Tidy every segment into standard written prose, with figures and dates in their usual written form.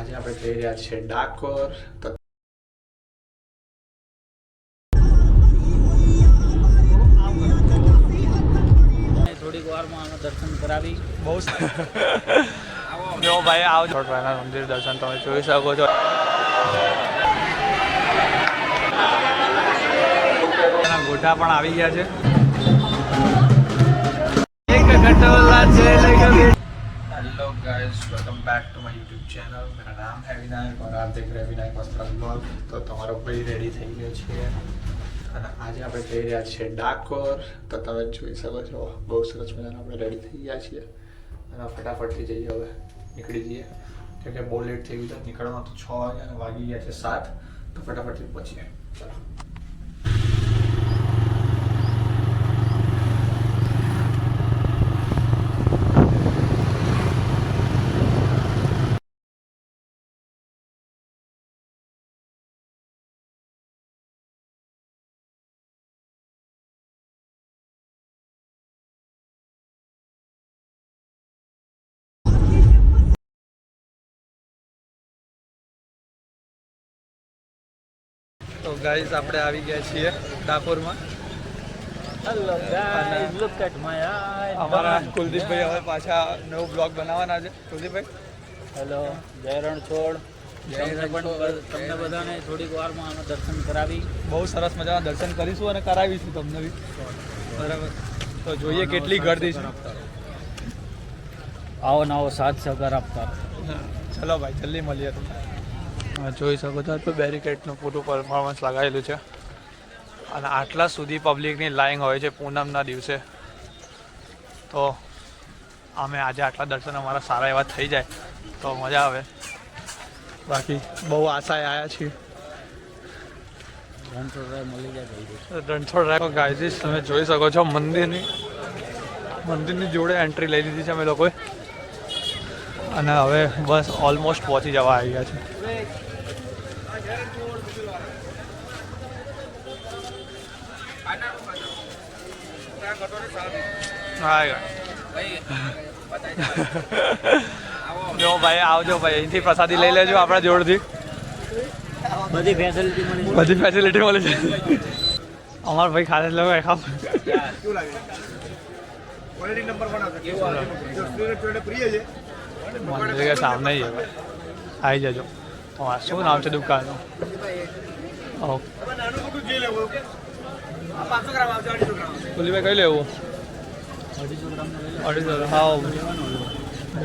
આજે આપણે જઈ રહ્યા છીએ ડાકોર. થોડીક વારમાં દર્શન કરાવી બહુ જો ભાઈ આવજો છોટરાના મંદિર દર્શન તમે જોઈ શકો છો. ગોઠા પણ આવી ગયા છે. Hello guys, welcome back to my YouTube channel. मेरा नाम है विनायक और आप देख रहे हैं विनायक वस्त्र ब्लॉग. तो તમારો ભાઈ રેડી થઈ ગયો છે અને આજે આપણે જઈ રહ્યા છીએ ડાકોર. તો તમે જોઈ શકો છો બહુ સરસ મજાના આપણે રેડી થઈ ગયા છીએ અને ફટાફટથી જઈએ, હવે નીકળી જઈએ કેમ કે બહુ લેટ થઈ ગયું છે. નીકળવામાં તો 6 વાગ્યા અને વાગી ગયા છે 7. તો ફટાફટથી પહોંચીએ. ચલો. તો ગાઈઝ આપણે આવી ગયા છીએ ડાકોરમાં. Hello guys, look at my eye. અમારા કુલદીપભાઈ હવે પાછા નવો બ્લોગ બનાવવાના છે. કુલદીપભાઈ હેલો, જય રણછોડ. તમને બધાને થોડીક વારમાં અમે દર્શન કરાવી બહુ સરસ મજાના દર્શન કરીશું અને કરાવીશું તમને બી. બરાબર, તો જોઈએ કેટલી ગર્દી છે. આવો નવો સાથ સહકાર આપતા. ચલો ભાઈ, જલ્દી મળીએ. તમે જોઈ શકો છો તો બેરિકેડનું પૂરું પરફોર્મન્સ લગાવેલું છે અને આટલા સુધી પબ્લિકની લાઈન હોય છે પૂનમના દિવસે. તો અમે આજે આટલા દર્શન અમારા સારા એવા થઈ જાય તો મજા આવે. બાકી બહુ આશાએ આવ્યા છીએ. રણછોડ મળી જાય. રણછોડ રાય ગાઈઝીસ તમે જોઈ શકો છો મંદિરની જોડે એન્ટ્રી લઈ લીધી છે અમે લોકોએ અને હવે બસ ઓલમોસ્ટ પહોંચી જવા આવી ગયા છે. જો ભાઈ આવજો ભાઈ, અહીંથી પ્રસાદી લઈ લેજો આપણા જોડથી. બધી ફેસિલિટી મળી જાય. બધી ફેસિલિટી મળે છે. અમારા ભાઈ ખાને લોકો ખાવ મંદિર કે સામને ही है भाई. આવી જજો. તમારું શું નામ છે દુકાનનું? ઓકે, કુલીભાઈ કઈ લેવું? 250. હા,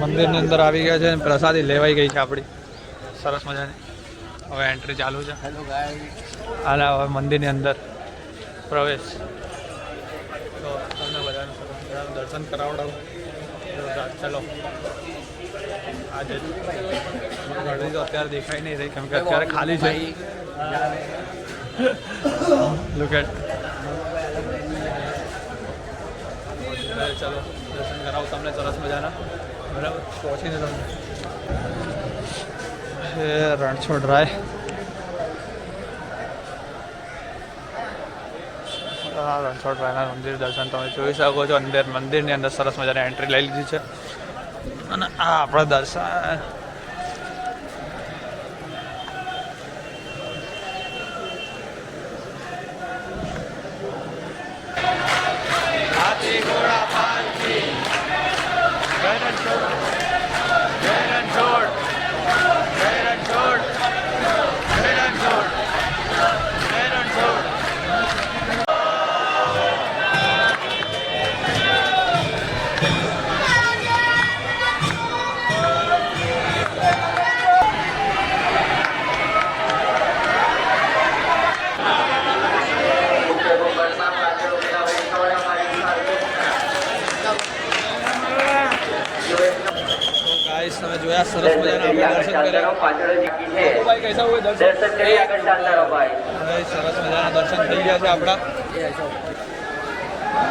મંદિરની અંદર આવી ગયા છે. પ્રસાદી લેવાઈ ગઈ છે આપણી સરસ મજાની. હવે એન્ટ્રી ચાલુ છે. Hello guys. હાલ હવે મંદિરની અંદર પ્રવેશ. તો તમને બધાને સરસ મજાનું દર્શન કરાવડાવું. ચલો. આજે ગળવી તો અત્યારે દેખાઈ નહીં રહી કેમ કે અત્યારે ખાલી છે. Look at. ચલો દર્શન કરાવું તમને સરસ મજાના. બરાબર, પહોંચીને તમને રણછોડ રાય. રણછોડ રાયના મંદિર દર્શન તમે જોઈ શકો છો. મંદિરની અંદર સરસ મજાની એન્ટ્રી લઈ લીધી છે અને આ આપણા દર્શન. તમે જોયા સરસ મજાના આપણે દર્શન કર્યા. ભાઈ કૈસા हुए દર્શન? સરસ મજાના દર્શન થઈ ગયા છે આપણા.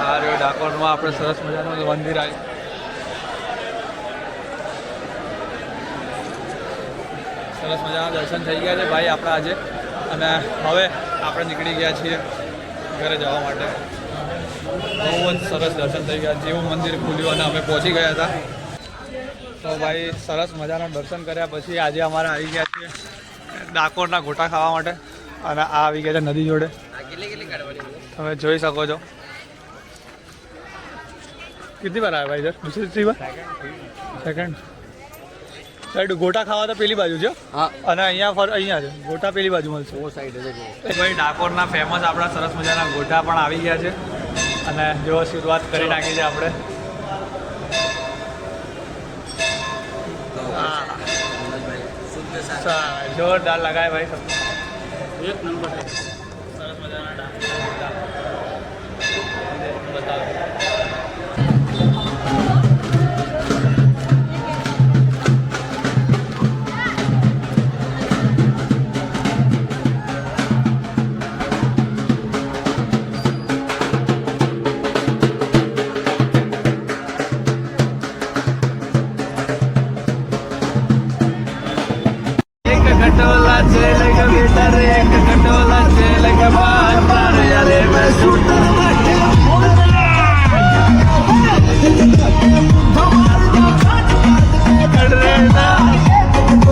આ રહ્યો ડાકોરમાં આપણે સરસ મજાનું મંદિર આવ્યું. સરસ મજાના દર્શન થઈ ગયા છે ભાઈ આપણા આજે. અને હવે આપણે નીકળી ગયા છીએ ઘરે જવા માટે. બહુ જ સરસ દર્શન થઈ ગયા. જેવું મંદિર ખુલ્યું અને અમે પહોંચી ગયા હતા. તો ભાઈ સરસ મજાના દર્શન કર્યા પછી આજે અમારે આવી ગયા છે ડાકોરના ગોટા ખાવા માટે અને આ આવી ગયા છે નદી જોડે તમે જોઈ શકો છો કેટલી વાર આવ્યા ભાઈ સર ત્રીજી વાર સેકન્ડ સાઈડ ગોટા ખાવા તો પેલી બાજુ છે અને અહીંયા છે ગોટા પેલી બાજુ મળશે ભાઈ ડાકોરના ફેમસ આપણા સરસ મજાના ગોટા પણ આવી ગયા છે અને જો શરૂઆત કરી નાખી છે આપણે જોરદાર લગાય ભાઈ સબ એક નંબર છે સરસ મજાના બતાવો ખટોલા છે લગ બેટા રે